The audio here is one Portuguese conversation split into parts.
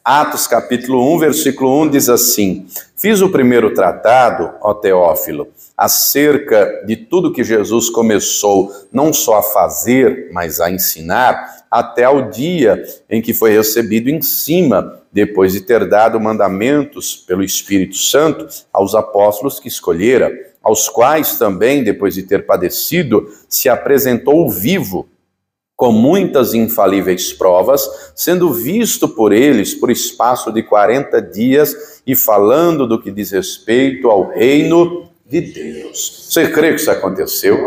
Atos capítulo 1, versículo 1 diz assim: fiz o primeiro tratado, ó Teófilo, acerca de tudo que Jesus começou não só a fazer, mas a ensinar, até ao dia em que foi recebido em cima, depois de ter dado mandamentos pelo Espírito Santo aos apóstolos que escolhera, aos quais também, depois de ter padecido, se apresentou vivo, com muitas infalíveis provas, sendo visto por eles por espaço de 40 dias e falando do que diz respeito ao reino de Deus. Você crê que isso aconteceu?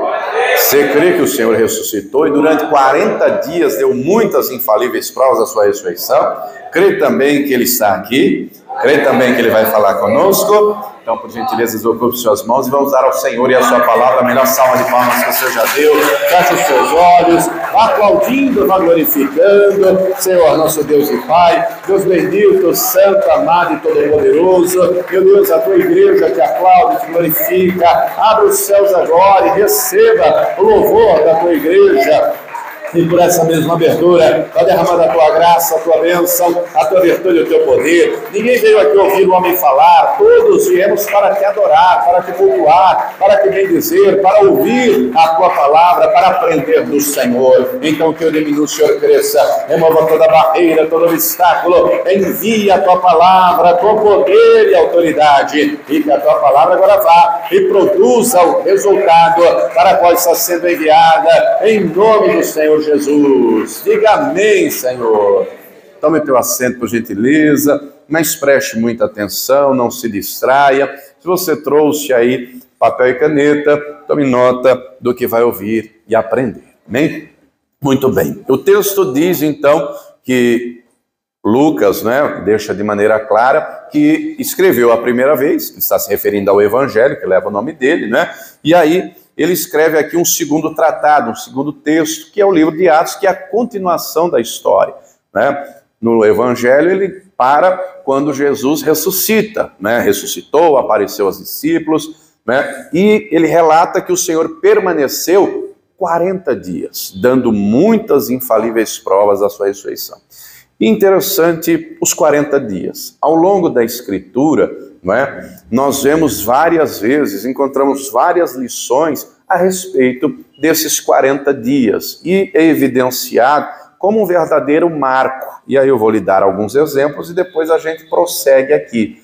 Você crê que o Senhor ressuscitou e durante 40 dias deu muitas infalíveis provas da sua ressurreição? Crê também que Ele está aqui? Crê também que Ele vai falar conosco? Então, por gentileza, desocupe suas mãos e vamos dar ao Senhor e a sua palavra a melhor salva de palmas que você já deu. Feche os seus olhos, vá aplaudindo, vá glorificando. Senhor, nosso Deus e Pai, Deus bendito, santo, amado e todo-poderoso. Meu Deus, a tua igreja te aplaude, te glorifica. Abre os céus agora e receba o louvor da tua igreja. E por essa mesma abertura, está derramando a tua graça, a tua bênção, a tua virtude e o teu poder. Ninguém veio aqui ouvir o homem falar, todos viemos para te adorar, para te cultuar, para te bendizer, para ouvir a tua palavra, para aprender do Senhor. Então que eu diminua, o Senhor cresça, remova toda barreira, todo obstáculo, envie a tua palavra com poder e autoridade, e que a tua palavra agora vá e produza o resultado para qual está sendo enviada, em nome do Senhor Jesus. Diga amém, Senhor. Tome teu assento, por gentileza, mas preste muita atenção, não se distraia. Se você trouxe aí papel e caneta, tome nota do que vai ouvir e aprender. Amém? Muito bem. O texto diz, então, que Lucas, deixa de maneira clara que escreveu a primeira vez, ele está se referindo ao Evangelho, que leva o nome dele, E aí, ele escreve aqui um segundo tratado, um segundo texto, que é o livro de Atos, que é a continuação da história. No Evangelho, ele para quando Jesus ressuscita, ressuscitou, apareceu aos discípulos, e ele relata que o Senhor permaneceu 40 dias, dando muitas infalíveis provas da sua ressurreição. Interessante, os 40 dias. Ao longo da Escritura, nós vemos várias vezes, encontramos várias lições a respeito desses 40 dias e é evidenciado como um verdadeiro marco. E aí eu vou lhe dar alguns exemplos e depois a gente prossegue aqui,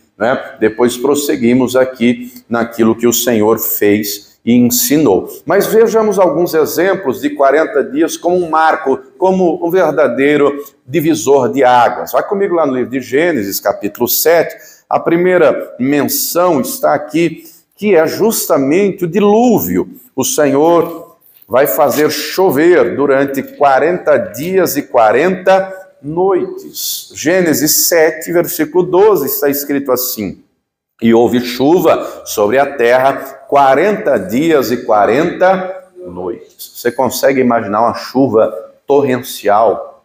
Depois prosseguimos aqui naquilo que o Senhor fez e ensinou. Mas vejamos alguns exemplos de 40 dias como um marco, como um verdadeiro divisor de águas. Vai comigo lá no livro de Gênesis, capítulo 7. A primeira menção está aqui, que é justamente o dilúvio. O Senhor vai fazer chover durante 40 dias e 40 noites. Gênesis 7, versículo 12, está escrito assim: e houve chuva sobre a terra 40 dias e 40 noites. Você consegue imaginar uma chuva torrencial,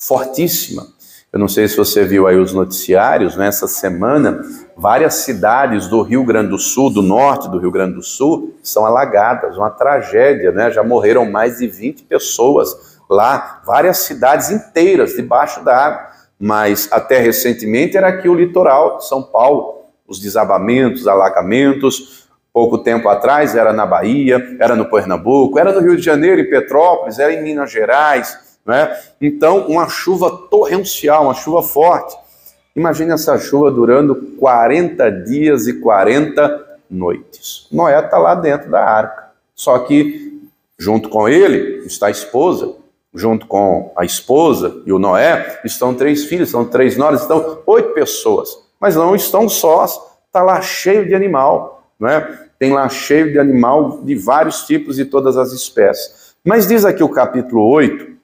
fortíssima? Eu não sei se você viu aí os noticiários, essa semana, várias cidades do Rio Grande do Sul, do norte do Rio Grande do Sul, são alagadas, uma tragédia, Já morreram mais de 20 pessoas lá, várias cidades inteiras debaixo da água. Mas até recentemente era aqui o litoral de São Paulo, os desabamentos, alagamentos. Pouco tempo atrás era na Bahia, era no Pernambuco, era no Rio de Janeiro, em Petrópolis, era em Minas Gerais, Então, uma chuva torrencial, uma chuva forte. Imagine essa chuva durando 40 dias e 40 noites. Noé está lá dentro da arca. Só que, junto com ele, está a esposa. Junto com a esposa e o Noé, estão 3 filhos, são 3 noras, estão 8 pessoas. Mas não estão sós, está lá cheio de animal, Tem lá cheio de animal de vários tipos e todas as espécies. Mas diz aqui o capítulo 8,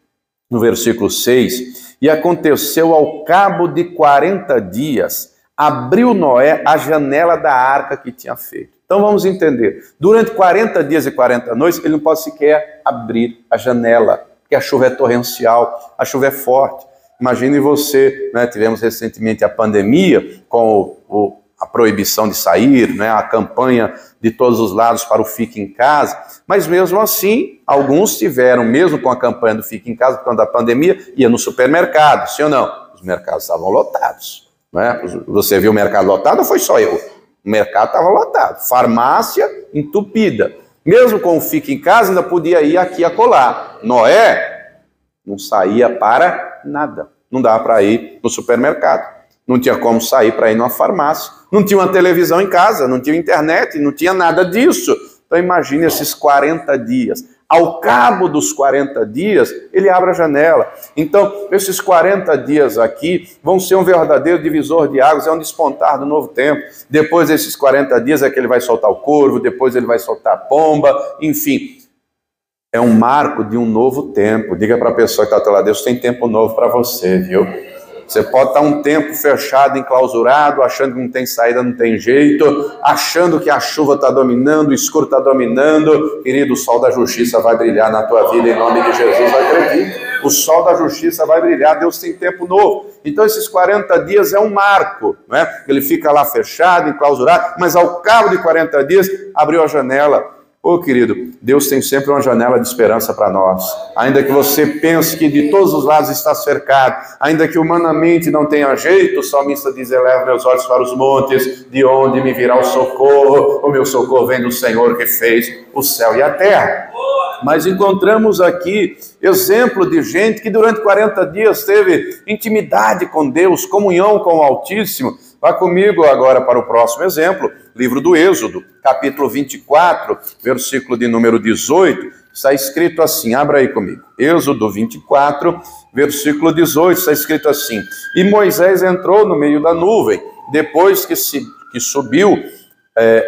no versículo 6, e aconteceu ao cabo de 40 dias, abriu Noé a janela da arca que tinha feito. Então vamos entender, durante 40 dias e 40 noites, ele não pode sequer abrir a janela, porque a chuva é torrencial, a chuva é forte. Imagine você, tivemos recentemente a pandemia, com a proibição de sair, a campanha de todos os lados para o Fique em Casa, mas mesmo assim, alguns tiveram, mesmo com a campanha do Fique em Casa, por conta da pandemia, ia no supermercado, sim ou não? Os os mercados estavam lotados. Né? Você viu o mercado lotado ou foi só eu? O mercado estava lotado, farmácia entupida. Mesmo com o fica em casa, ainda podia ir aqui e acolá. Noé não saía para nada. Não dava para ir no supermercado. Não tinha como sair para ir numa farmácia. Não tinha uma televisão em casa, não tinha internet, não tinha nada disso. Então imagine esses 40 dias. Ao cabo dos 40 dias, ele abre a janela. Então, esses 40 dias aqui vão ser um verdadeiro divisor de águas, é um despontar do novo tempo. Depois desses 40 dias é que ele vai soltar o corvo, depois ele vai soltar a pomba, enfim. É um marco de um novo tempo. Diga para a pessoa que está ao teu lado, Deus tem tempo novo para você, viu? Você pode estar um tempo fechado, enclausurado, achando que não tem saída, não tem jeito, achando que a chuva está dominando, o escuro está dominando. Querido, o sol da justiça vai brilhar na tua vida, em nome de Jesus, acredite. O sol da justiça vai brilhar, Deus tem tempo novo. Então esses 40 dias é um marco, né? Ele fica lá fechado, enclausurado, mas ao cabo de 40 dias, abriu a janela. Ô querido, Deus tem sempre uma janela de esperança para nós. Ainda que você pense que de todos os lados está cercado, ainda que humanamente não tenha jeito, o salmista diz, eleva meus olhos para os montes, de onde me virá o socorro? O meu socorro vem do Senhor que fez o céu e a terra. Mas encontramos aqui exemplo de gente que durante 40 dias teve intimidade com Deus, comunhão com o Altíssimo. Vá comigo agora para o próximo exemplo, livro do Êxodo, capítulo 24, versículo de número 18, está escrito assim, abra aí comigo, Êxodo 24, versículo 18, está escrito assim, e Moisés entrou no meio da nuvem, depois que subiu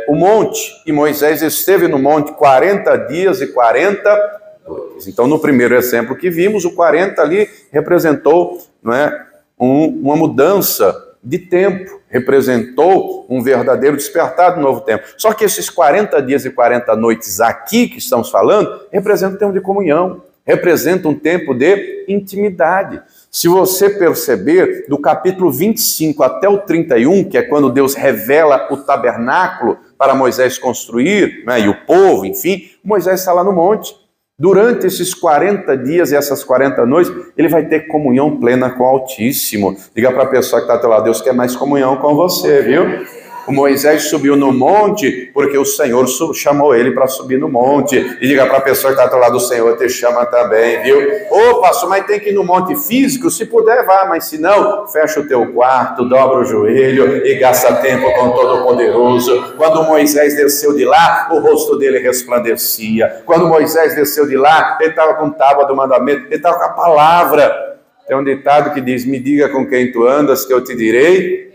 o monte, e Moisés esteve no monte 40 dias e 40 noites. Então, no primeiro exemplo que vimos, o 40 ali representou, não é, uma mudança de tempo, representou um verdadeiro despertar do novo tempo. Só que esses 40 dias e 40 noites aqui que estamos falando, representam um tempo de comunhão, representam um tempo de intimidade. Se você perceber, do capítulo 25 até o 31, que é quando Deus revela o tabernáculo para Moisés construir, né, e o povo, enfim, Moisés está lá no monte. Durante esses 40 dias e essas 40 noites, ele vai ter comunhão plena com o Altíssimo. Diga para a pessoa que está ao teu lado, Deus quer mais comunhão com você, viu? O Moisés subiu no monte porque o Senhor chamou ele para subir no monte. E diga para a pessoa que está ao teu lado, o Senhor te chama também, viu? Ô, pastor, mas tem que ir no monte físico? Se puder, vá, mas se não, fecha o teu quarto, dobra o joelho e gasta tempo com o Todo-Poderoso. Quando Moisés desceu de lá, o rosto dele resplandecia. Quando Moisés desceu de lá, ele estava com tábua do mandamento, ele estava com a palavra. Tem um ditado que diz, me diga com quem tu andas, que eu te direi.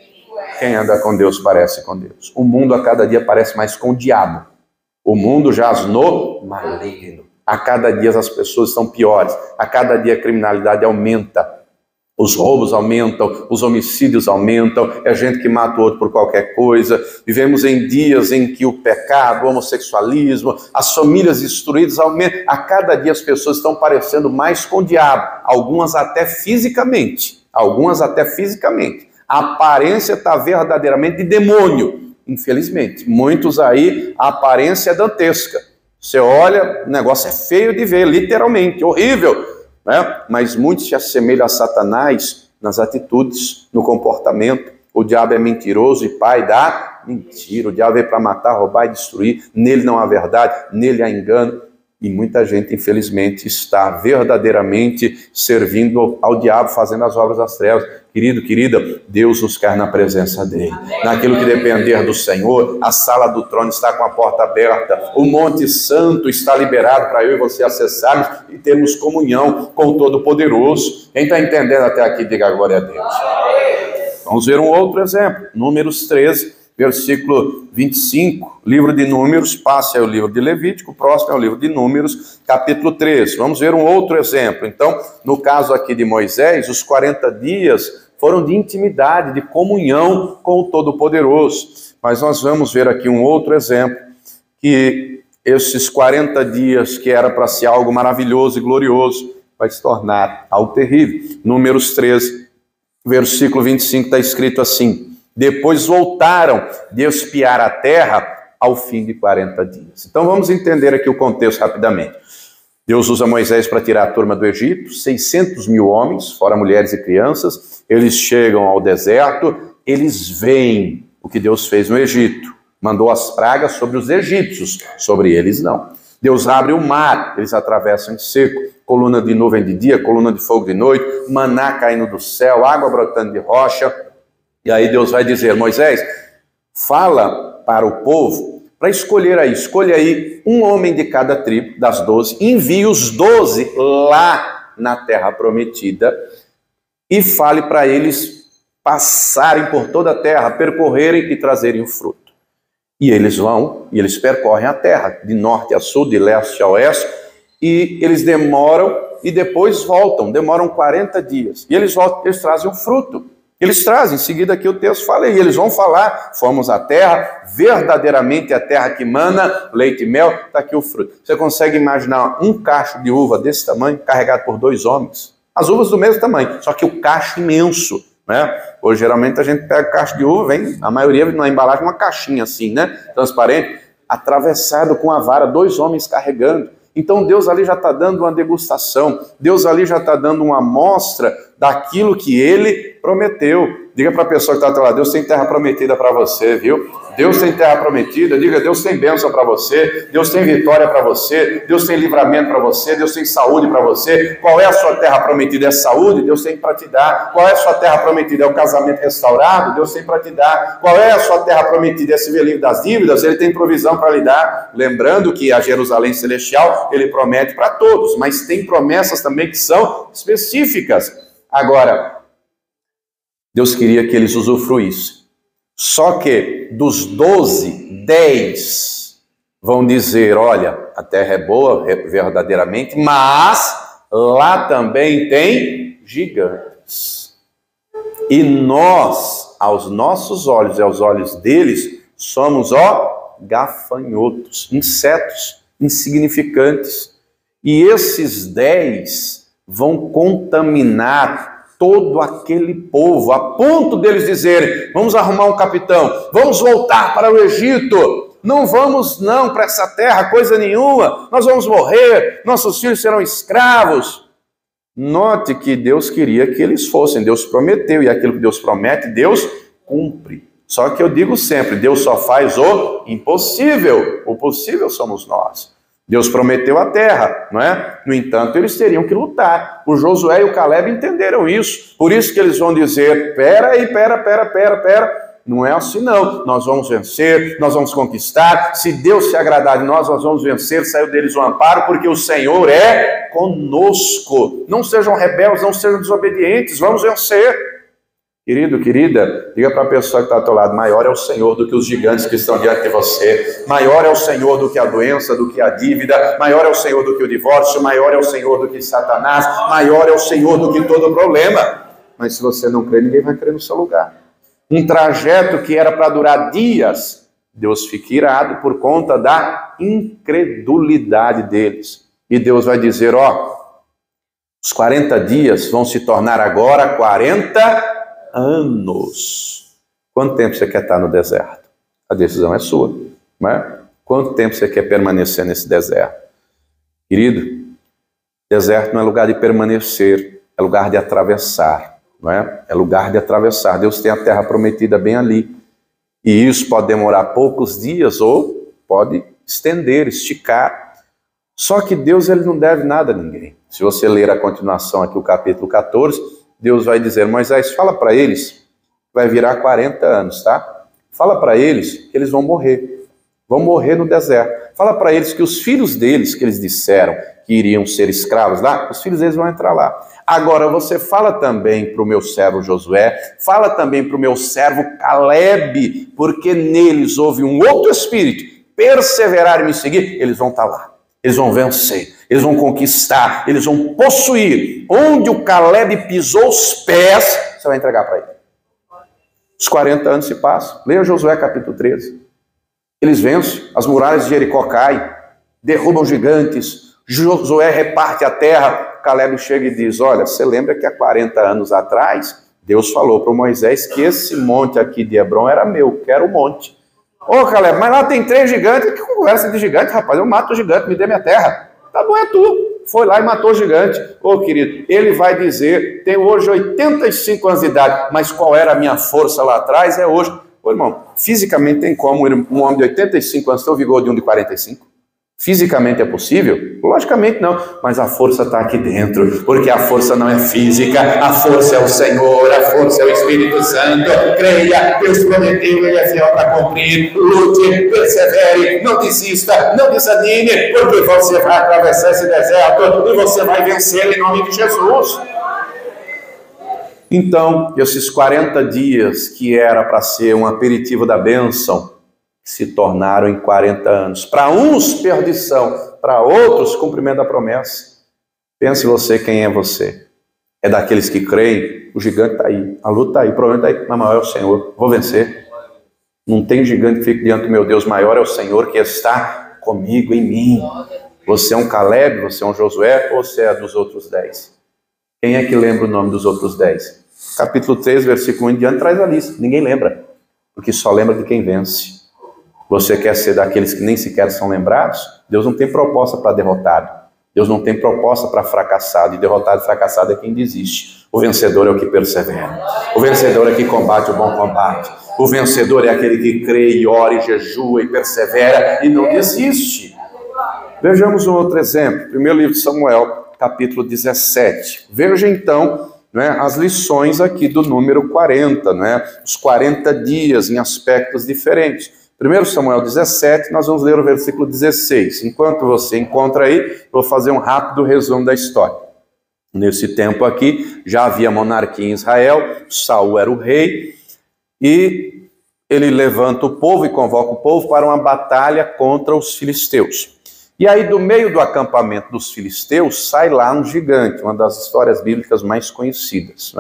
Quem anda com Deus parece com Deus. O mundo a cada dia parece mais com o diabo. O mundo jaz no maligno. A cada dia as pessoas estão piores. A cada dia a criminalidade aumenta. Os roubos aumentam, os homicídios aumentam, é gente que mata o outro por qualquer coisa. Vivemos em dias em que o pecado, o homossexualismo, as famílias destruídas aumentam. A cada dia as pessoas estão parecendo mais com o diabo. Algumas até fisicamente. A aparência está verdadeiramente de demônio, infelizmente. Muitos aí, a aparência é dantesca. Você olha, o negócio é feio de ver, literalmente, horrível. Né? Mas muitos se assemelham a Satanás nas atitudes, no comportamento. O diabo é mentiroso e pai da mentira. O diabo veio para matar, roubar e destruir. Nele não há verdade, nele há engano. E muita gente, infelizmente, está verdadeiramente servindo ao diabo, fazendo as obras das trevas. Querido, querida, Deus nos quer na presença dele. Naquilo que depender do Senhor, a sala do trono está com a porta aberta. O Monte Santo está liberado para eu e você acessarmos e termos comunhão com o Todo-Poderoso. Quem está entendendo até aqui, diga glória a Deus. Vamos ver um outro exemplo. Números 13. Versículo 25, livro de Números, passe ao livro de Levítico, o próximo é o livro de Números, capítulo 13. Vamos ver um outro exemplo. Então, no caso aqui de Moisés, os 40 dias foram de intimidade, de comunhão com o Todo-Poderoso. Mas nós vamos ver aqui um outro exemplo, que esses 40 dias, que era para ser algo maravilhoso e glorioso, vai se tornar algo terrível. Números 13, versículo 25, está escrito assim: depois voltaram de espiar a terra ao fim de 40 dias. Então vamos entender aqui o contexto rapidamente. Deus usa Moisés para tirar a turma do Egito, 600 mil homens, fora mulheres e crianças. Eles chegam ao deserto, eles veem o que Deus fez no Egito. Mandou as pragas sobre os egípcios, sobre eles não. Deus abre o mar, eles atravessam em seco. Coluna de nuvem de dia, coluna de fogo de noite, maná caindo do céu, água brotando de rocha. E aí Deus vai dizer, Moisés, fala para o povo, para escolha aí um homem de cada tribo, das 12, envie os 12 lá na terra prometida e fale para eles passarem por toda a terra, percorrerem e trazerem o fruto. E eles vão, e eles percorrem a terra, de norte a sul, de leste a oeste, e eles demoram e depois voltam, demoram 40 dias. E eles voltam, eles trazem o fruto. Eles trazem, em seguida aqui o texto fala, e eles vão falar, fomos à terra, verdadeiramente a terra que mana leite e mel, está aqui o fruto. Você consegue imaginar um cacho de uva desse tamanho, carregado por 2 homens? As uvas do mesmo tamanho, só que o cacho imenso. Né? Hoje, geralmente, a gente pega cacho de uva, vem, a maioria na embalagem, uma caixinha assim, né? Transparente, atravessado com a vara, 2 homens carregando. Então, Deus ali já está dando uma degustação, Deus ali já está dando uma amostra daquilo que Ele prometeu. Diga para a pessoa que está ao teu lado, Deus tem terra prometida para você, viu? Deus tem terra prometida, diga, Deus tem bênção para você, Deus tem vitória para você, Deus tem livramento para você, Deus tem saúde para você. Qual é a sua terra prometida? É saúde? Deus tem para te dar. Qual é a sua terra prometida? É o casamento restaurado? Deus tem para te dar. Qual é a sua terra prometida? É se ver livre das dívidas? Ele tem provisão para lhe dar. Lembrando que a Jerusalém Celestial, Ele promete para todos, mas tem promessas também que são específicas. Agora, Deus queria que eles usufruíssem. Só que dos 12, 10 vão dizer, olha, a terra é boa verdadeiramente, mas lá também tem gigantes. E nós, aos nossos olhos e aos olhos deles, somos, gafanhotos, insetos insignificantes. E esses 10 vão contaminar todo aquele povo, a ponto deles dizerem, vamos arrumar um capitão, vamos voltar para o Egito, não vamos não para essa terra, coisa nenhuma, nós vamos morrer, nossos filhos serão escravos. Note que Deus queria que eles fossem, Deus prometeu, e aquilo que Deus promete, Deus cumpre. Só que eu digo sempre, Deus só faz o impossível, o possível somos nós. Deus prometeu a terra, não é? No entanto, eles teriam que lutar. O Josué e o Caleb entenderam isso. Por isso que eles vão dizer, pera, não é assim não. Nós vamos vencer, nós vamos conquistar. Se Deus se agradar de nós, nós vamos vencer. Saiu deles o amparo, porque o Senhor é conosco. Não sejam rebeldes, não sejam desobedientes, vamos vencer. Querido, querida, diga para a pessoa que está ao teu lado, maior é o Senhor do que os gigantes que estão diante de você, maior é o Senhor do que a doença, do que a dívida, maior é o Senhor do que o divórcio, maior é o Senhor do que Satanás, maior é o Senhor do que todo problema. Mas se você não crê, ninguém vai crer no seu lugar. Um trajeto que era para durar dias, Deus fica irado por conta da incredulidade deles. E Deus vai dizer, os 40 dias vão se tornar agora 40 anos. Quanto tempo você quer estar no deserto? A decisão é sua, não é? Quanto tempo você quer permanecer nesse deserto? Querido, deserto não é lugar de permanecer, é lugar de atravessar, não é? É lugar de atravessar. Deus tem a terra prometida bem ali. E isso pode demorar poucos dias ou pode estender, esticar. Só que Deus, ele não deve nada a ninguém. Se você ler a continuação aqui, o capítulo 14, Deus vai dizer, Moisés, fala para eles, vai virar 40 anos, tá? Fala para eles que eles vão morrer no deserto. Fala para eles que os filhos deles, que eles disseram que iriam ser escravos lá, os filhos deles vão entrar lá. Agora você fala também para o meu servo Josué, fala também para o meu servo Caleb, porque neles houve um outro espírito, perseverar e me seguir, eles vão estar lá. Eles vão vencer, eles vão conquistar, eles vão possuir. Onde o Caleb pisou os pés, você vai entregar para ele. Os 40 anos se passam. Leia Josué capítulo 13. Eles vencem, as muralhas de Jericó caem, derrubam gigantes, Josué reparte a terra. Caleb chega e diz, olha, você lembra que há 40 anos atrás, Deus falou para Moisés que esse monte aqui de Hebron era meu, quero o monte. Ô Caleb, mas lá tem 3 gigantes, que conversa de gigante, rapaz, eu mato o gigante, me dê minha terra. Tá bom, é tu, foi lá e matou o gigante. Ô querido, ele vai dizer, tenho hoje 85 anos de idade, mas qual era a minha força lá atrás é hoje. Ô irmão, fisicamente tem como um homem de 85 anos ter o vigor de um de 45? Fisicamente é possível? Logicamente não, mas a força está aqui dentro, porque a força não é física, a força é o Senhor, a força é o Espírito Santo. Creia, Deus prometeu, Ele é fiel para cumprir. Lute, persevere, não desista, não desanime, porque você vai atravessar esse deserto e você vai vencer em nome de Jesus. Então, esses 40 dias que era para ser um aperitivo da bênção, se tornaram em 40 anos. Para uns, perdição. Para outros, cumprimento da promessa. Pense você quem é você. É daqueles que creem, o gigante está aí, a luta está aí, o problema está aí, mas maior é o Senhor. Vou vencer. Não tem gigante que fique diante do meu Deus, maior é o Senhor que está comigo, em mim. Você é um Caleb, você é um Josué, ou você é dos outros 10? Quem é que lembra o nome dos outros 10? Capítulo 3, versículo 1 em diante, traz a lista. Ninguém lembra, porque só lembra de quem vence. Você quer ser daqueles que nem sequer são lembrados? Deus não tem proposta para derrotado. Deus não tem proposta para fracassado. E derrotado e fracassado é quem desiste. O vencedor é o que persevera. O vencedor é que combate o bom combate. O vencedor é aquele que crê e ora e jejua e persevera e não desiste. Vejamos um outro exemplo. Primeiro livro de Samuel, capítulo 17. Veja então, as lições aqui do número 40. Os 40 dias em aspectos diferentes. 1 Samuel 17, nós vamos ler o versículo 16. Enquanto você encontra aí, vou fazer um rápido resumo da história. Nesse tempo aqui, já havia monarquia em Israel, Saul era o rei, e ele levanta o povo e convoca o povo para uma batalha contra os filisteus. E aí, do meio do acampamento dos filisteus, sai lá um gigante, uma das histórias bíblicas mais conhecidas,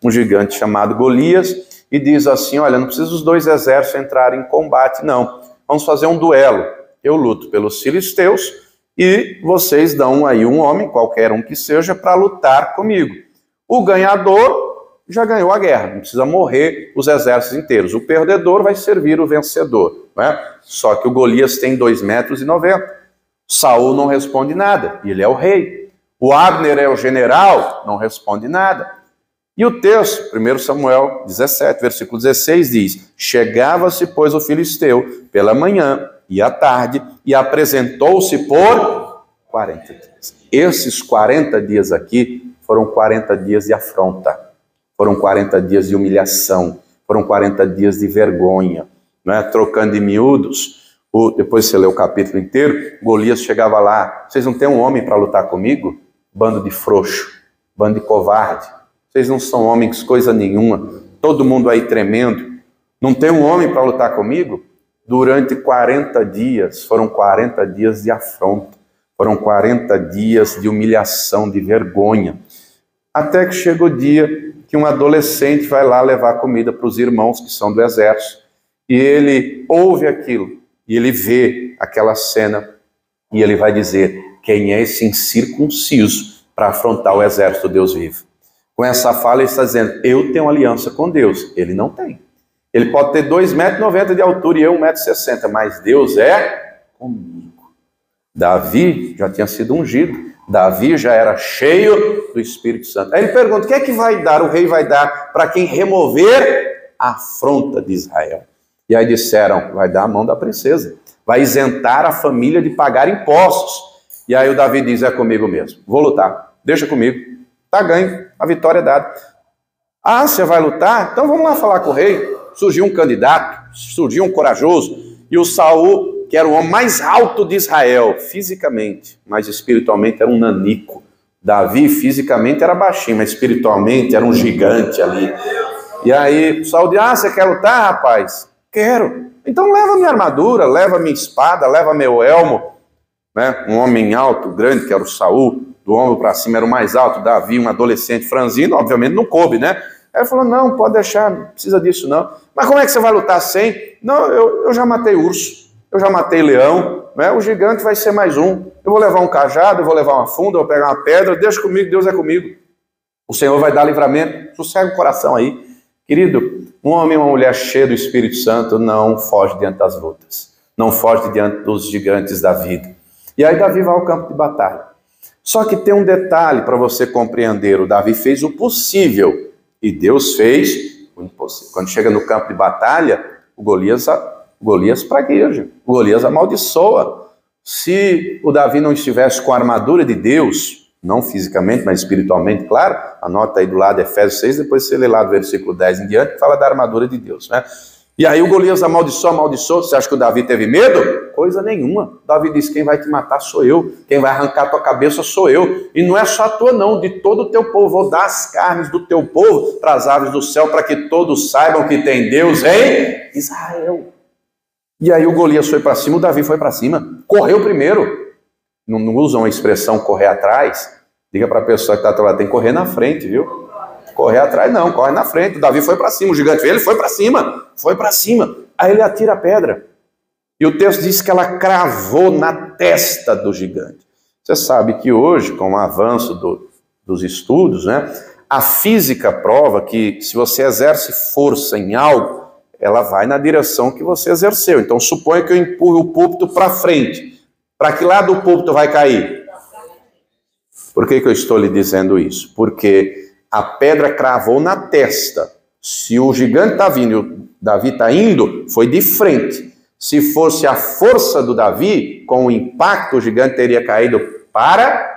um gigante chamado Golias, e diz assim, olha, não precisa os dois exércitos entrarem em combate, não. Vamos fazer um duelo. Eu luto pelos filisteus e vocês dão aí um homem, qualquer um que seja, para lutar comigo. O ganhador já ganhou a guerra, não precisa morrer os exércitos inteiros. O perdedor vai servir o vencedor. Só que o Golias tem 2,90 metros. Saul não responde nada, ele é o rei. O Abner é o general, não responde nada. E o texto, 1 Samuel 17, versículo 16, diz, chegava-se, pois, o filisteu pela manhã e à tarde, e apresentou-se por 40 dias. Esses 40 dias aqui foram 40 dias de afronta, foram 40 dias de humilhação, foram 40 dias de vergonha. Trocando em miúdos, depois você lê o capítulo inteiro, Golias chegava lá, vocês não têm um homem para lutar comigo? Bando de frouxo, bando de covarde. Vocês não são homens, coisa nenhuma. Todo mundo aí tremendo. Não tem um homem para lutar comigo? Durante 40 dias, foram 40 dias de afronta. Foram 40 dias de humilhação, de vergonha. Até que chega o dia que um adolescente vai lá levar comida para os irmãos que são do exército. E ele ouve aquilo. E ele vê aquela cena. E ele vai dizer, quem é esse incircunciso para afrontar o exército do Deus vivo? Com essa fala ele está dizendo, eu tenho aliança com Deus. Ele não tem. Ele pode ter 2,90 metros de altura e eu 1,60 metros, mas Deus é comigo. Davi já tinha sido ungido. Davi já era cheio do Espírito Santo. Aí ele pergunta, o que é que vai dar? O rei vai dar para quem remover a afronta de Israel. E aí disseram, vai dar a mão da princesa. Vai isentar a família de pagar impostos. E aí o Davi diz, é comigo mesmo. Vou lutar, deixa comigo. Está ganho, a vitória é dada. Ah, você vai lutar? Então vamos lá falar com o rei. Surgiu um candidato, surgiu um corajoso, e o Saul, que era o homem mais alto de Israel, fisicamente, mas espiritualmente era um nanico. Davi fisicamente era baixinho, mas espiritualmente era um gigante ali. E aí Saul diz, você quer lutar, rapaz? Quero. Então leva minha armadura, leva minha espada, leva meu elmo. Um homem alto, grande, que era o Saul, do ombro para cima era o mais alto, Davi, um adolescente franzino, obviamente não coube, Aí ele falou, não, pode deixar, não precisa disso não. Mas como é que você vai lutar sem? Não, eu já matei urso, eu já matei leão, o gigante vai ser mais um. Eu vou levar um cajado, eu vou levar uma funda, eu vou pegar uma pedra, deixa comigo, Deus é comigo. O Senhor vai dar livramento, sossega o coração aí. Querido, um homem e uma mulher cheio do Espírito Santo não foge diante das lutas, não foge diante dos gigantes da vida. E aí Davi vai ao campo de batalha. Só que tem um detalhe para você compreender: o Davi fez o possível e Deus fez o impossível. Quando chega no campo de batalha, o Golias pragueja, o Golias amaldiçoa. Se o Davi não estivesse com a armadura de Deus, não fisicamente, mas espiritualmente, claro, anota aí do lado Efésios 6, depois você lê lá do versículo 10 em diante, que fala da armadura de Deus, né? E aí o Golias amaldiçoou. Você acha que o Davi teve medo? Coisa nenhuma. Davi disse: quem vai te matar sou eu, quem vai arrancar tua cabeça sou eu. E não é só a tua não, de todo o teu povo. Vou dar as carnes do teu povo para as aves do céu, para que todos saibam que tem Deus em Israel. E aí o Golias foi para cima, o Davi foi para cima. Correu primeiro. Não usam a expressão correr atrás. Diga para a pessoa que está lá, tem que correr na frente, viu? Correr atrás não, corre na frente. O Davi foi para cima, o gigante veio, ele foi para cima. Foi para cima. Aí ele atira a pedra. E o texto diz que ela cravou na testa do gigante. Você sabe que hoje, com o avanço dos estudos, né, a física prova que se você exerce força em algo, ela vai na direção que você exerceu. Então suponha que eu empurre o púlpito para frente. Para que lado o púlpito vai cair? Por que eu estou lhe dizendo isso? Porque a pedra cravou na testa. Se o gigante está vindo e o Davi está indo, foi de frente. Se fosse a força do Davi, com o impacto, o gigante teria caído para...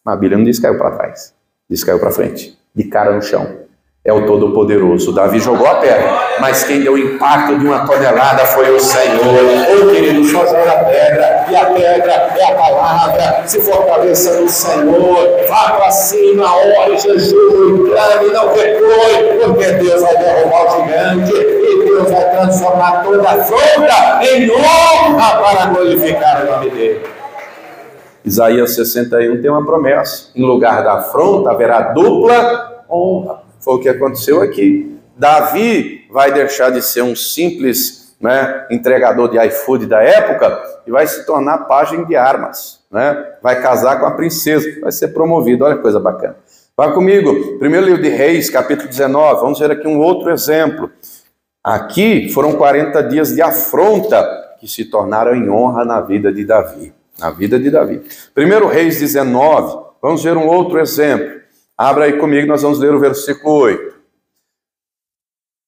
Mas a Bíblia não diz que caiu para trás. Diz que caiu para frente, de cara no chão. É o Todo-Poderoso. O Davi jogou a pedra, mas quem deu o impacto de 1 tonelada foi o Senhor. Ô querido, só joga a pedra, e a pedra é a palavra. Se fortaleça no Senhor, vá para cima, ore, jejue, clame, não recue, porque Deus vai derrubar o gigante e Deus vai transformar toda a afronta em honra para glorificar o nome dele. Isaías 61 tem uma promessa: em lugar da afronta haverá dupla honra. Foi o que aconteceu aqui. Davi vai deixar de ser um simples, né, entregador de iFood da época e vai se tornar pajem de armas, né? Vai casar com a princesa, vai ser promovido. Olha que coisa bacana. Vai comigo, primeiro livro de Reis, capítulo 19. Vamos ver aqui um outro exemplo. Aqui foram 40 dias de afronta que se tornaram em honra na vida de Davi. Na vida de Davi. Primeiro Reis 19. Vamos ver um outro exemplo. Abra aí comigo, nós vamos ler o versículo 8.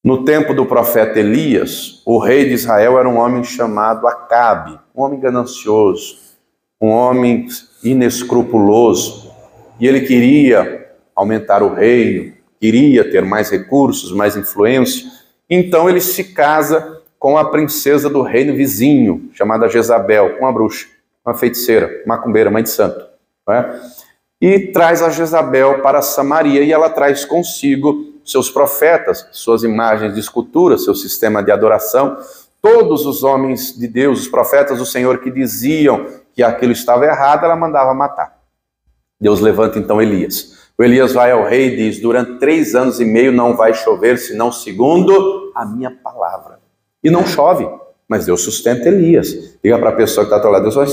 No tempo do profeta Elias, o rei de Israel era um homem chamado Acabe, um homem ganancioso, um homem inescrupuloso, e ele queria aumentar o reino, queria ter mais recursos, mais influência. Então ele se casa com a princesa do reino vizinho, chamada Jezabel, uma bruxa, uma feiticeira, macumbeira, mãe de santo, não é? E traz a Jezabel para Samaria, e ela traz consigo seus profetas, suas imagens de escultura, seu sistema de adoração. Todos os homens de Deus, os profetas do Senhor que diziam que aquilo estava errado, ela mandava matar. Deus levanta então Elias. O Elias vai ao rei e diz: durante 3 anos e meio não vai chover, senão segundo a minha palavra. E não chove. Mas Deus sustenta Elias. Diga para a pessoa que está ao lado: Deus vai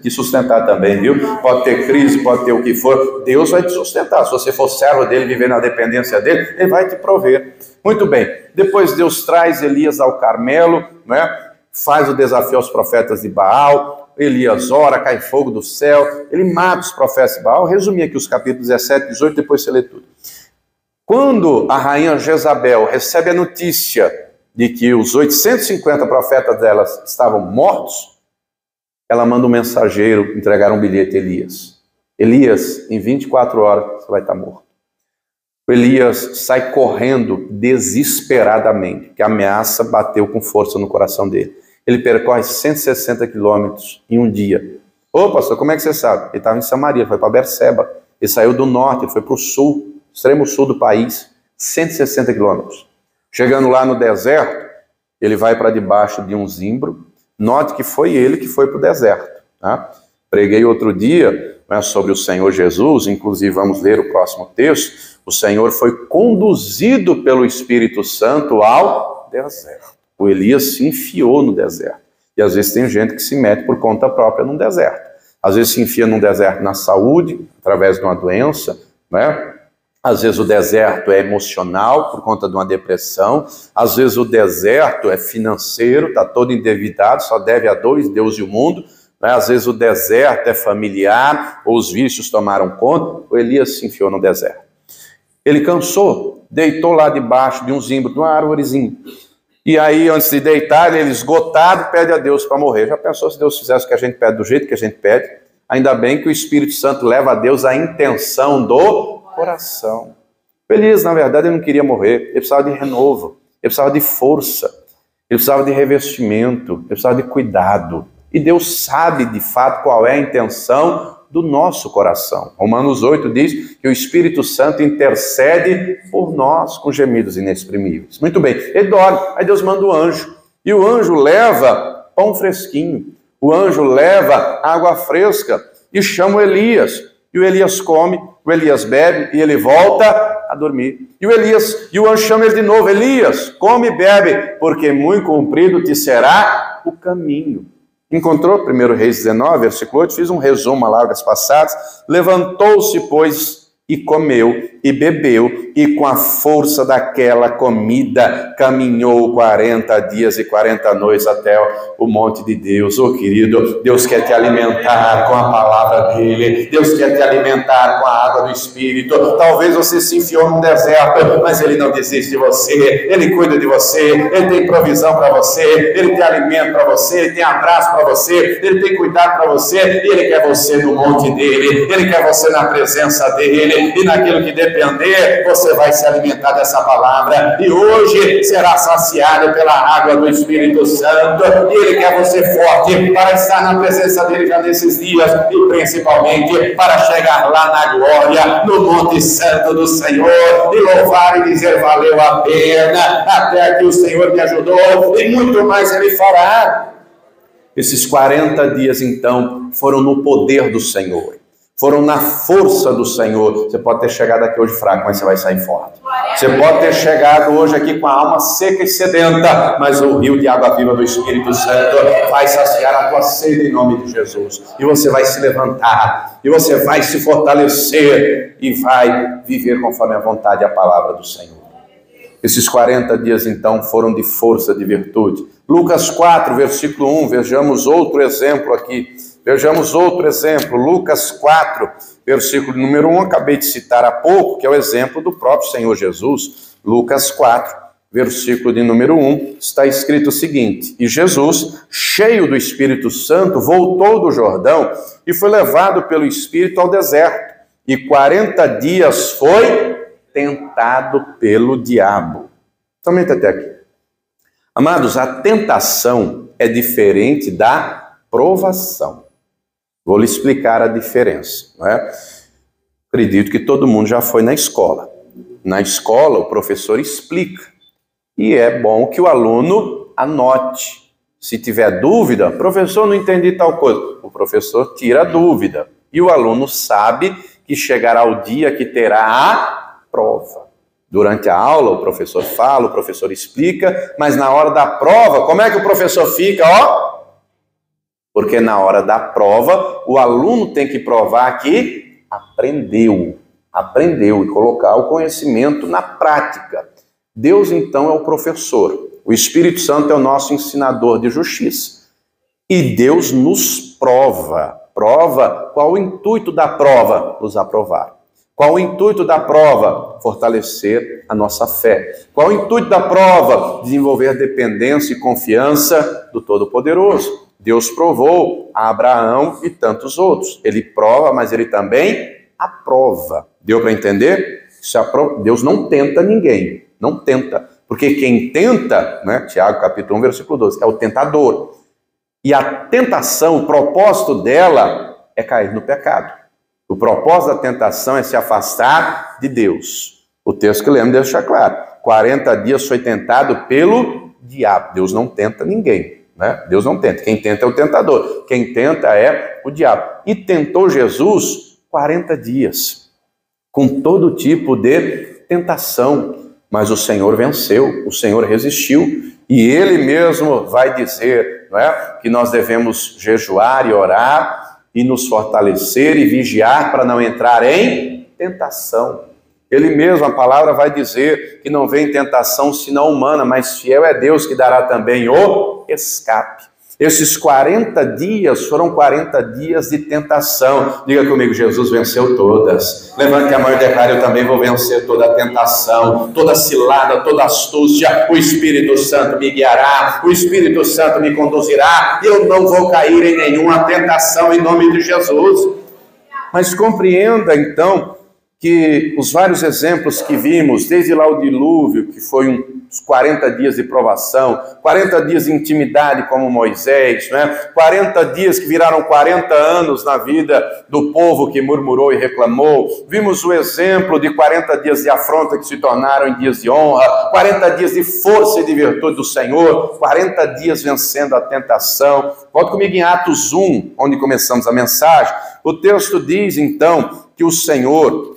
te sustentar também, viu? Pode ter crise, pode ter o que for, Deus vai te sustentar. Se você for servo dele, viver na dependência dele, ele vai te prover. Muito bem, depois Deus traz Elias ao Carmelo, né? Faz o desafio aos profetas de Baal. Elias ora, cai fogo do céu, ele mata os profetas de Baal. Resumi aqui os capítulos 17 e 18, depois você lê tudo. Quando a rainha Jezabel recebe a notícia de que os 850 profetas delas estavam mortos, ela manda um mensageiro entregar um bilhete a Elias. Elias, em 24 horas você vai estar morto. O Elias sai correndo desesperadamente, porque a ameaça bateu com força no coração dele. Ele percorre 160 quilômetros em um dia. Ô pastor, como é que você sabe? Ele estava em Samaria, foi para Berseba. Ele saiu do norte, ele foi para o sul, extremo sul do país, 160 quilômetros. Chegando lá no deserto, ele vai para debaixo de um zimbro. Note que foi ele que foi para o deserto. Tá? Preguei outro dia, né, sobre o Senhor Jesus, inclusive vamos ler o próximo texto. O Senhor foi conduzido pelo Espírito Santo ao deserto. O Elias se enfiou no deserto. E às vezes tem gente que se mete por conta própria num deserto. Às vezes se enfia num deserto na saúde, através de uma doença, né? Às vezes o deserto é emocional, por conta de uma depressão. Às vezes o deserto é financeiro, está todo endividado, só deve a 2, Deus e o mundo. né? Às vezes o deserto é familiar, ou os vícios tomaram conta, o Elias se enfiou no deserto. Ele cansou, deitou lá debaixo de um zimbro, de uma árvorezinha. E aí, antes de deitar, ele esgotado, pede a Deus para morrer. Já pensou se Deus fizesse o que a gente pede do jeito que a gente pede? Ainda bem que o Espírito Santo leva a Deus a intenção do coração. Elias, na verdade, ele não queria morrer. Ele precisava de renovo, ele precisava de força, ele precisava de revestimento, ele precisava de cuidado. E Deus sabe, de fato, qual é a intenção do nosso coração. Romanos 8 diz que o Espírito Santo intercede por nós com gemidos inexprimíveis. Muito bem, ele dorme, aí Deus manda o anjo. E o anjo leva pão fresquinho, o anjo leva água fresca e chama o Elias. E o Elias come, o Elias bebe e ele volta a dormir. E o anjo chama ele de novo: Elias, come e bebe, porque muito comprido te será o caminho. Encontrou 1 Reis 19, versículo 8, fiz um resumo lá das passadas. Levantou-se, pois, e comeu e bebeu, e com a força daquela comida caminhou 40 dias e 40 noites até o monte de Deus. Oh, querido, Deus quer te alimentar com a palavra dele, Deus quer te alimentar com a água do Espírito. Talvez você se enfiou num deserto, mas ele não desiste de você, ele cuida de você, ele tem provisão para você, ele tem alimento para você, ele tem abraço para você, ele tem cuidado para você, e ele quer você no monte dele, ele quer você na presença dele, e naquilo que depender, você vai se alimentar dessa palavra, e hoje será saciado pela água do Espírito Santo, e ele quer você forte para estar na presença dele já nesses dias, e principalmente para chegar lá na glória, no Monte Santo do Senhor, e louvar e dizer: valeu a pena, até aqui o Senhor me ajudou, e muito mais ele fará. Esses 40 dias então foram no poder do Senhor, foram na força do Senhor. Você pode ter chegado aqui hoje fraco, mas você vai sair forte. Você pode ter chegado hoje aqui com a alma seca e sedenta, mas o rio de água viva do Espírito Santo vai saciar a tua sede em nome de Jesus. E você vai se levantar, e você vai se fortalecer, e vai viver conforme a vontade e a palavra do Senhor. Esses 40 dias então foram de força, de virtude. Lucas 4, versículo 1, vejamos outro exemplo aqui. Vejamos outro exemplo, Lucas 4, versículo número 1, acabei de citar há pouco, que é o exemplo do próprio Senhor Jesus. Lucas 4, versículo de número 1, está escrito o seguinte: e Jesus, cheio do Espírito Santo, voltou do Jordão e foi levado pelo Espírito ao deserto, e 40 dias foi tentado pelo diabo. Somente até aqui. Amados, a tentação é diferente da provação. Vou lhe explicar a diferença, não é? Acredito que todo mundo já foi na escola. Na escola, o professor explica. E é bom que o aluno anote. Se tiver dúvida, professor, não entendi tal coisa. O professor tira a dúvida. E o aluno sabe que chegará o dia que terá a prova. Durante a aula, o professor fala, o professor explica, mas na hora da prova, como é que o professor fica? Porque na hora da prova, o aluno tem que provar que aprendeu e colocar o conhecimento na prática. Deus, então, é o professor. O Espírito Santo é o nosso ensinador de justiça. E Deus nos prova. Prova, qual o intuito da prova? Nos aprovar. Qual o intuito da prova? Fortalecer a nossa fé. Qual o intuito da prova? Desenvolver dependência e confiança do Todo-Poderoso. Deus provou a Abraão e tantos outros. Ele prova, mas ele também aprova. Deu para entender? Deus não tenta ninguém. Não tenta. Porque quem tenta, né, Tiago capítulo 1, versículo 12, é o tentador. E a tentação, o propósito dela é cair no pecado. O propósito da tentação é se afastar de Deus. O texto que lemos deixa claro. 40 dias foi tentado pelo diabo. Deus não tenta ninguém, né? Deus não tenta. Quem tenta é o tentador. Quem tenta é o diabo. E tentou Jesus 40 dias, com todo tipo de tentação. Mas o Senhor venceu, o Senhor resistiu. E Ele mesmo vai dizer, não é, que nós devemos jejuar e orar, e nos fortalecer e vigiar para não entrar em tentação. Ele mesmo, a palavra vai dizer que não vem tentação senão humana, mas fiel é Deus que dará também o escape. Esses 40 dias foram 40 dias de tentação. Diga comigo, Jesus venceu todas. Levante a mão e declare: eu também vou vencer toda a tentação, toda cilada, toda astúcia. O Espírito Santo me guiará, o Espírito Santo me conduzirá, e eu não vou cair em nenhuma tentação em nome de Jesus. Mas compreenda então que os vários exemplos que vimos, desde lá o dilúvio, que foi uns 40 dias de provação, 40 dias de intimidade como Moisés, 40 dias que viraram 40 anos na vida do povo que murmurou e reclamou. Vimos o exemplo de 40 dias de afronta que se tornaram em dias de honra, 40 dias de força e de virtude do Senhor, 40 dias vencendo a tentação. Volte comigo em Atos 1, onde começamos a mensagem. O texto diz então que o Senhor...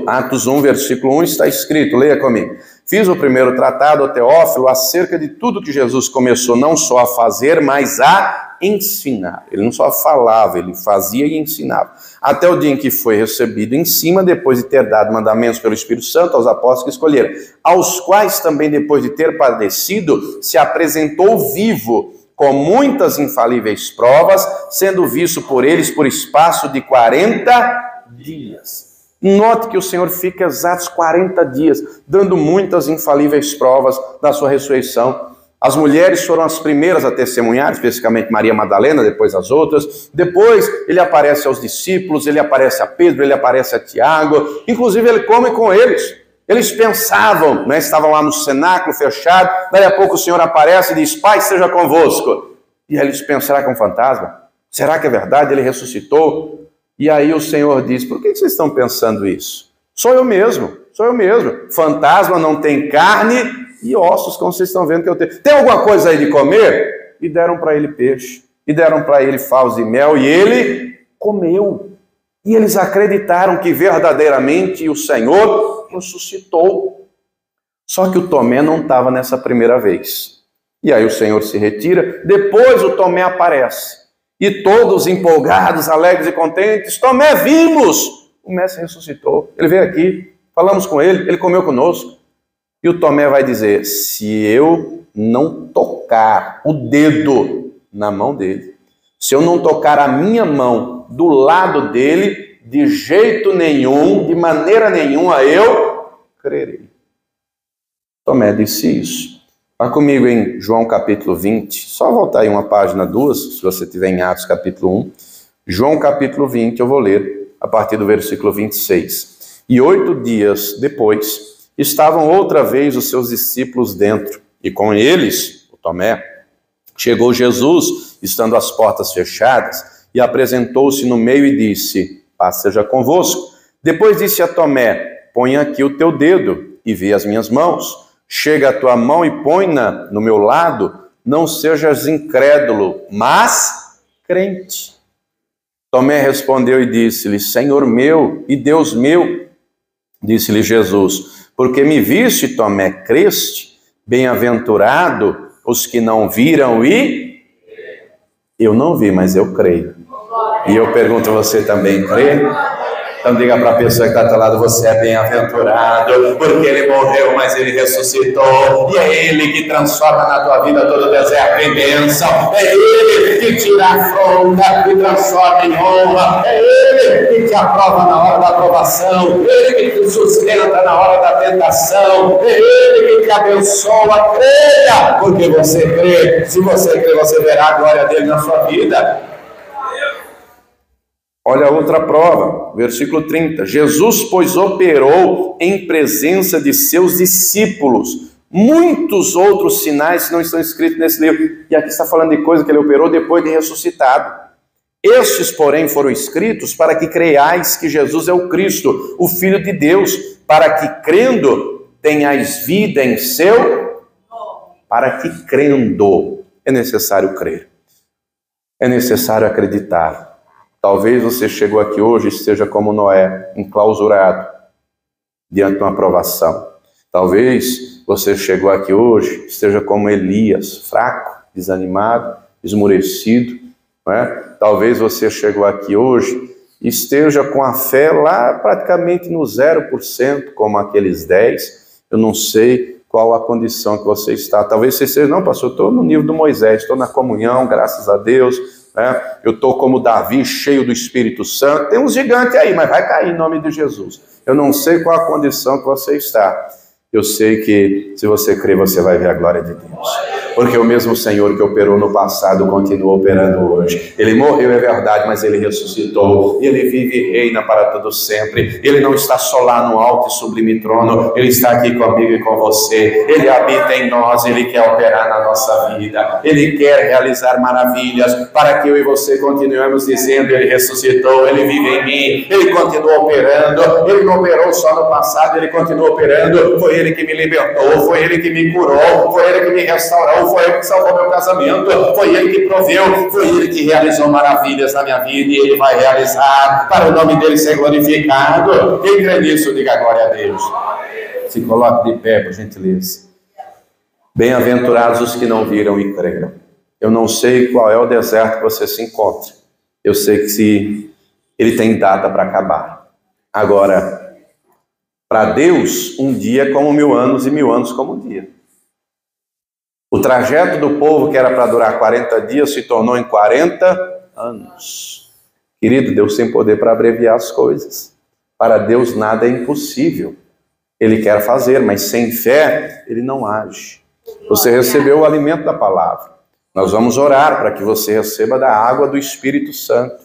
Atos 1, versículo 1 está escrito, leia comigo. Fiz o primeiro tratado, ó Teófilo, acerca de tudo que Jesus começou não só a fazer, mas a ensinar. Ele não só falava, ele fazia e ensinava. Até o dia em que foi recebido em cima, depois de ter dado mandamentos pelo Espírito Santo aos apóstolos que escolheram, aos quais também, depois de ter padecido, se apresentou vivo, com muitas infalíveis provas, sendo visto por eles por espaço de 40 dias. Note que o Senhor fica exatos 40 dias, dando muitas infalíveis provas da sua ressurreição. As mulheres foram as primeiras a testemunhar, especificamente Maria Madalena, depois as outras. Depois ele aparece aos discípulos, ele aparece a Pedro, ele aparece a Tiago. Inclusive ele come com eles. Eles pensavam, estavam lá no cenáculo fechado, daí a pouco o Senhor aparece e diz: Pai, seja convosco. E aí eles pensam: será que é um fantasma? Será que é verdade? Ele ressuscitou? E aí o Senhor diz: por que vocês estão pensando isso? Sou eu mesmo. Fantasma não tem carne e ossos, como vocês estão vendo que eu tenho. Tem alguma coisa aí de comer? E deram para ele peixe, e deram para ele favos de mel, e ele comeu. E eles acreditaram que verdadeiramente o Senhor ressuscitou. Só que o Tomé não estava nessa primeira vez. E aí o Senhor se retira, depois o Tomé aparece. E todos empolgados, alegres e contentes: Tomé, vimos! O Mestre ressuscitou. Ele veio aqui, falamos com ele, ele comeu conosco. E o Tomé vai dizer: se eu não tocar o dedo na mão dele, se eu não tocar a minha mão do lado dele, de jeito nenhum, de maneira nenhuma, eu crerei. Tomé disse isso. Vá comigo em João capítulo 20, só voltar aí uma página, duas, se você estiver em Atos capítulo 1. João capítulo 20, eu vou ler a partir do versículo 26. E 8 dias depois, estavam outra vez os seus discípulos dentro, e com eles, o Tomé, chegou Jesus, estando as portas fechadas, e apresentou-se no meio e disse: paz seja convosco. Depois disse a Tomé: põe aqui o teu dedo e vê as minhas mãos. Chega a tua mão e põe-na no meu lado, não sejas incrédulo, mas crente. Tomé respondeu e disse-lhe: Senhor meu e Deus meu. Disse-lhe Jesus: porque me viste, Tomé, creste? Bem-aventurado os que não viram e... Eu não vi, mas eu creio. E eu pergunto: você também crê? Então diga para a pessoa que está ao teu lado: você é bem-aventurado, porque ele morreu, mas ele ressuscitou, e é ele que transforma na tua vida todo deserto em bênção, é ele que tira a afronta e transforma em honra, é ele que te aprova na hora da aprovação, é ele que te sustenta na hora da tentação, é ele que te abençoa. Creia, porque você crê. Se você crê, você verá a glória dele na sua vida. Olha a outra prova, versículo 30. Jesus, pois, operou em presença de seus discípulos muitos outros sinais que não estão escritos nesse livro. E aqui está falando de coisa que ele operou depois de ressuscitado. Estes, porém, foram escritos para que creiais que Jesus é o Cristo, o Filho de Deus, para que crendo tenhais vida em seu... Para que crendo é necessário crer. É necessário acreditar. Talvez você chegou aqui hoje e esteja como Noé, enclausurado, diante de uma provação. Talvez você chegou aqui hoje e esteja como Elias, fraco, desanimado, esmurecido. Não é? Talvez você chegou aqui hoje e esteja com a fé lá praticamente no 0%, como aqueles 10. Eu não sei qual a condição que você está. Talvez você seja, não, pastor, eu estou no nível do Moisés, estou na comunhão, graças a Deus, né? Eu estou como Davi, cheio do Espírito Santo. Tem uns gigantes aí, mas vai cair em nome de Jesus. Eu não sei qual a condição que você está. Eu sei que se você crer, você vai ver a glória de Deus. Porque o mesmo Senhor que operou no passado continua operando hoje. Ele morreu, é verdade, mas Ele ressuscitou. Ele vive e reina para todo sempre. Ele não está só lá no alto e sublime trono. Ele está aqui comigo e com você. Ele habita em nós. Ele quer operar na nossa vida. Ele quer realizar maravilhas para que eu e você continuemos dizendo: Ele ressuscitou, Ele vive em mim. Ele continua operando. Ele não operou só no passado, Ele continua operando. Foi Ele que me libertou, foi Ele que me curou, foi Ele que me restaurou, foi Ele que salvou meu casamento, foi Ele que proveu, foi Ele que realizou maravilhas na minha vida e Ele vai realizar para o nome dEle ser glorificado. Quem crê nisso, diga glória a Deus. Se coloque de pé, por gentileza. Bem-aventurados os que não viram e creram. Eu não sei qual é o deserto que você se encontra. Eu sei que ele tem data para acabar. Agora, para Deus, um dia é como 1000 anos e 1000 anos como um dia. O trajeto do povo, que era para durar 40 dias, se tornou em 40 anos. Querido, Deus tem poder para abreviar as coisas. Para Deus nada é impossível. Ele quer fazer, mas sem fé, Ele não age. Você recebeu o alimento da palavra. Nós vamos orar para que você receba da água do Espírito Santo.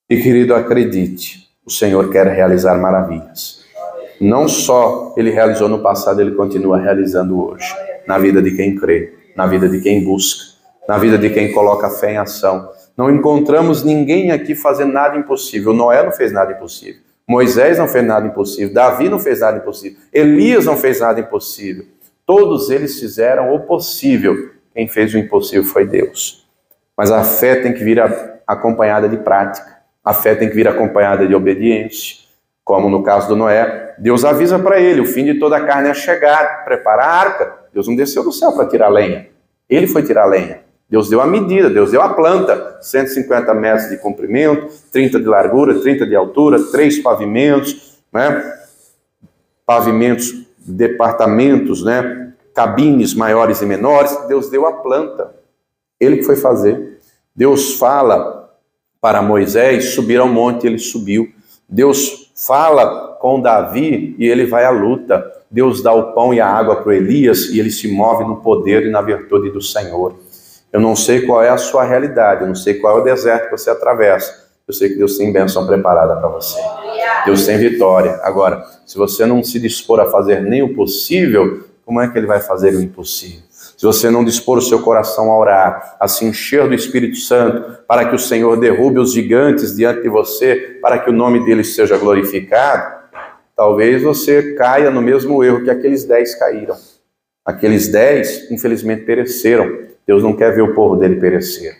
E, querido, acredite, o Senhor quer realizar maravilhas. Não só Ele realizou no passado, Ele continua realizando hoje. Na vida de quem crê, na vida de quem busca, na vida de quem coloca a fé em ação. Não encontramos ninguém aqui fazendo nada impossível. Noé não fez nada impossível. Moisés não fez nada impossível. Davi não fez nada impossível. Elias não fez nada impossível. Todos eles fizeram o possível. Quem fez o impossível foi Deus. Mas a fé tem que vir acompanhada de prática. A fé tem que vir acompanhada de obediência. Como no caso do Noé, Deus avisa para ele: o fim de toda a carne é chegar, prepara a arca. Deus não desceu do céu para tirar lenha. Ele foi tirar lenha. Deus deu a medida, Deus deu a planta. 150 metros de comprimento, 30 de largura, 30 de altura, 3 pavimentos, né? Pavimentos, departamentos, né? Cabines maiores e menores. Deus deu a planta. Ele que foi fazer. Deus fala para Moisés subir ao monte, ele subiu. Deus fala com Davi e ele vai à luta. Deus dá o pão e a água para Elias e ele se move no poder e na virtude do Senhor. Eu não sei qual é a sua realidade, eu não sei qual é o deserto que você atravessa. Eu sei que Deus tem bênção preparada para você. Deus tem vitória. Agora, se você não se dispor a fazer nem o possível, como é que Ele vai fazer o impossível? Se você não dispor o seu coração a orar, a se encher do Espírito Santo, para que o Senhor derrube os gigantes diante de você, para que o nome dele seja glorificado, talvez você caia no mesmo erro que aqueles 10 caíram. Aqueles 10, infelizmente, pereceram. Deus não quer ver o povo dele perecer.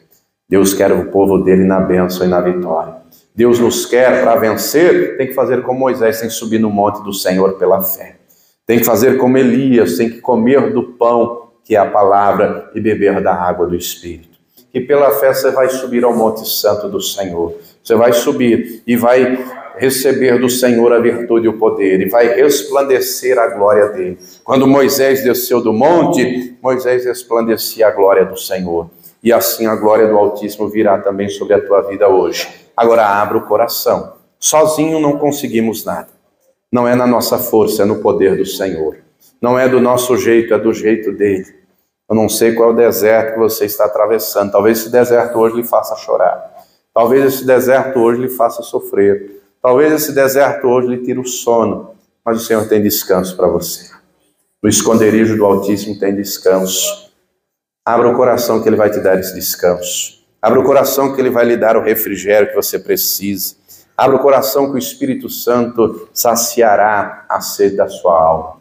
Deus quer o povo dele na bênção e na vitória. Deus nos quer para vencer, tem que fazer como Moisés, tem que subir no monte do Senhor pela fé. Tem que fazer como Elias, tem que comer do pão, que é a palavra, e beber da água do Espírito. E pela fé você vai subir ao Monte Santo do Senhor. Você vai subir e vai receber do Senhor a virtude e o poder, e vai resplandecer a glória dele. Quando Moisés desceu do monte, Moisés resplandecia a glória do Senhor. E assim a glória do Altíssimo virá também sobre a tua vida hoje. Agora abra o coração. Sozinho não conseguimos nada. Não é na nossa força, é no poder do Senhor. Não é do nosso jeito, é do jeito dele. Eu não sei qual é o deserto que você está atravessando. Talvez esse deserto hoje lhe faça chorar. Talvez esse deserto hoje lhe faça sofrer. Talvez esse deserto hoje lhe tire o sono. Mas o Senhor tem descanso para você. No esconderijo do Altíssimo tem descanso. Abra o coração que Ele vai te dar esse descanso. Abra o coração que Ele vai lhe dar o refrigério que você precisa. Abra o coração que o Espírito Santo saciará a sede da sua alma.